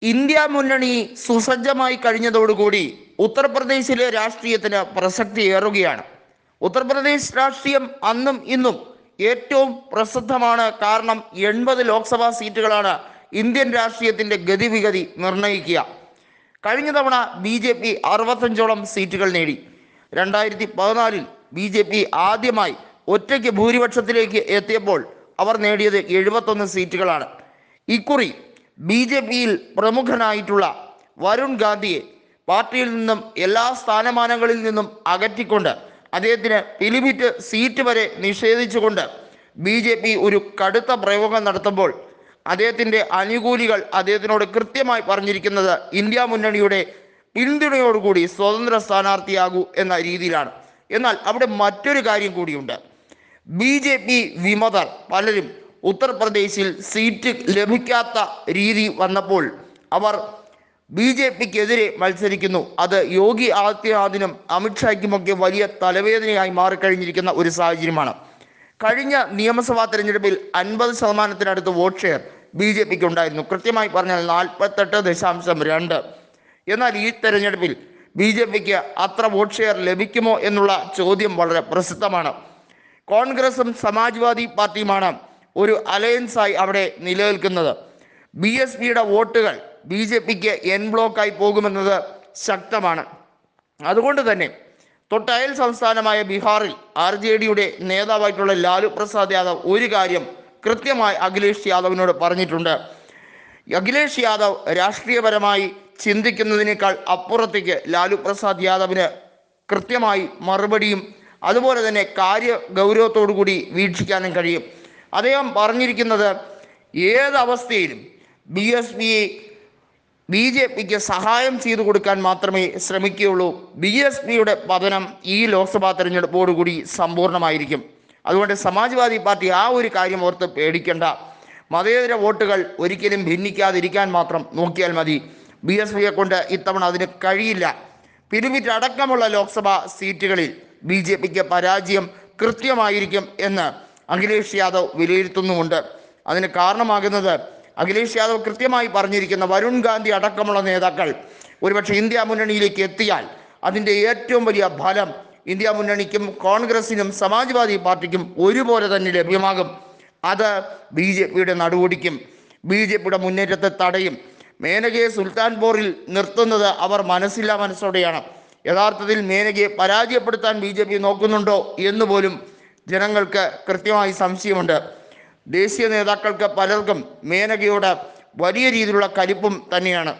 India മുന്നണി സുസജ്ജമായി കഴിഞ്ഞതോടുകൂടി ഉത്തർപ്രദേശിലെ രാഷ്ട്രീയത്തിന് പ്രസക്തി ഏറുകയാണ്. ഉത്തർപ്രദേശ് രാഷ്ട്രീയം അന്നും ഇന്നും ഏറ്റവും പ്രസിദ്ധമാണ്. കാരണം 80 ലോക്സഭാ സീറ്റുകളാണ് ഇന്ത്യൻ രാഷ്ട്രീയത്തിൻ്റെ ഗതിവിഗതി നിർണ്ണയിക്കുക. കഴിഞ്ഞ തവണ BJP 65ഓളം സീറ്റുകൾ നേടി. 2014 BJP ആദ്യമായി ഒറ്റയ്ക്ക് ഭൂരിപക്ഷത്തിലേക്ക് എത്തിയപ്പോൾ അവർ നേടിയത് 71 സീറ്റുകളാണ്. ഇക്കുറി BJPയിൽ പ്രമുഖനായിട്ടുള്ള വരുൺ ഗാന്ധിയെ പാർട്ടിയിൽ നിന്നും എല്ലാ സ്ഥാനമാനങ്ങളിൽ നിന്നും അകറ്റിക്കൊണ്ട് അദ്ദേഹത്തിന് ലിമിറ്റ് സീറ്റ് വരെ നിഷേധിച്ചുകൊണ്ട് BJP ഒരു കടുത്ത പ്രയോഗം നടത്തുമ്പോൾ അദ്ദേഹത്തിൻ്റെ അനുകൂലികൾ അദ്ദേഹത്തിനോട് കൃത്യമായി പറഞ്ഞിരിക്കുന്നത് ഇന്ത്യ മുന്നണിയുടെ പിന്തുണയോടുകൂടി സ്വതന്ത്ര സ്ഥാനാർത്ഥിയാകൂ എന്ന രീതിയിലാണ്. എന്നാൽ അവിടെ മറ്റൊരു കാര്യം കൂടിയുണ്ട്. BJP വിമതർ പലരും ഉത്തർപ്രദേശിൽ സീറ്റ് ലഭിക്കാത്ത രീതി വന്നപ്പോൾ അവർ BJPക്കെതിരെ മത്സരിക്കുന്നു. അത് യോഗി ആദിത്യനാഥിനും അമിത്ഷായ്ക്കുമൊക്കെ വലിയ തലവേദനയായി മാറിക്കഴിഞ്ഞിരിക്കുന്ന ഒരു സാഹചര്യമാണ്. കഴിഞ്ഞ നിയമസഭാ തെരഞ്ഞെടുപ്പിൽ 50%-നടുത്ത് വോട്ട് ഷെയർ BJPക്ക് ഉണ്ടായിരുന്നു. കൃത്യമായി പറഞ്ഞാൽ 48.2. എന്നാൽ ഈ തെരഞ്ഞെടുപ്പിൽ BJPക്ക് അത്ര വോട്ട് ഷെയർ ലഭിക്കുമോ എന്നുള്ള ചോദ്യം വളരെ പ്രസിദ്ധമാണ്. കോൺഗ്രസും സമാജ്വാദി പാർട്ടിയുമാണ് ഒരു അലയൻസായി അവിടെ നിലനിൽക്കുന്നത്. BSPയുടെ വോട്ടുകൾ BJPക്ക് എൻ ബ്ലോക്കായി പോകുമെന്നത് ശക്തമാണ്. അതുകൊണ്ട് തന്നെ തൊട്ടയൽ സംസ്ഥാനമായ ബീഹാറിൽ RJDയുടെ നേതാവായിട്ടുള്ള ലാലു പ്രസാദ് യാദവ് ഒരു കാര്യം കൃത്യമായി അഖിലേഷ് യാദവിനോട് പറഞ്ഞിട്ടുണ്ട്. അഖിലേഷ് യാദവ് രാഷ്ട്രീയപരമായി ചിന്തിക്കുന്നതിനേക്കാൾ അപ്പുറത്തേക്ക് ലാലു പ്രസാദ് യാദവിന് കൃത്യമായി മറുപടിയും അതുപോലെ തന്നെ കാര്യ ഗൗരവത്തോടു കൂടി വീക്ഷിക്കാനും കഴിയും. അദ്ദേഹം പറഞ്ഞിരിക്കുന്നത് ഏതവസ്ഥയിലും BJPക്ക് സഹായം ചെയ്തു കൊടുക്കാൻ മാത്രമേ ശ്രമിക്കുകയുള്ളൂ. BSPയുടെ പതനം ഈ ലോക്സഭാ തെരഞ്ഞെടുപ്പോടുകൂടി സമ്പൂർണ്ണമായിരിക്കും. അതുകൊണ്ട് സമാജ്വാദി പാർട്ടി ആ ഒരു കാര്യം ഓർത്ത് പേടിക്കേണ്ട. മതേതര വോട്ടുകൾ ഒരിക്കലും ഭിന്നിക്കാതിരിക്കാൻ മാത്രം നോക്കിയാൽ മതി. BSPയെ കൊണ്ട് ഇത്തവണ അതിന് കഴിയില്ല. പിരിമിറ്റ് അടക്കമുള്ള ലോക്സഭാ സീറ്റുകളിൽ BJPക്ക് പരാജയം കൃത്യമായിരിക്കും എന്ന് അഖിലേഷ് യാദവ് വിലയിരുത്തുന്നുമുണ്ട്. അതിന് കാരണമാകുന്നത് അഖിലേഷ് യാദവ് കൃത്യമായി പറഞ്ഞിരിക്കുന്ന വരുൺ ഗാന്ധി അടക്കമുള്ള നേതാക്കൾ ഒരുപക്ഷെ ഇന്ത്യ മുന്നണിയിലേക്ക് എത്തിയാൽ അതിൻ്റെ ഏറ്റവും വലിയ ഫലം ഇന്ത്യ മുന്നണിക്കും കോൺഗ്രസിനും സമാജ്വാദി പാർട്ടിക്കും ഒരുപോലെ തന്നെ ലഭ്യമാകും. അത് BJPയുടെ നടുവൊടിക്കും, BJPയുടെ മുന്നേറ്റത്തെ തടയും. മേനകയെ സുൽത്താൻപൂരിൽ നിർത്തുന്നത് അവർ മനസ്സോടെയാണ്. യഥാർത്ഥത്തിൽ മേനകയെ പരാജയപ്പെടുത്താൻ BJP നോക്കുന്നുണ്ടോ എന്ന് പോലും ജനങ്ങൾക്ക് കൃത്യമായി സംശയമുണ്ട്. ദേശീയ നേതാക്കൾക്ക് പലർക്കും മേനകയോട് വലിയ രീതിയിലുള്ള കലിപ്പും തന്നെയാണ്.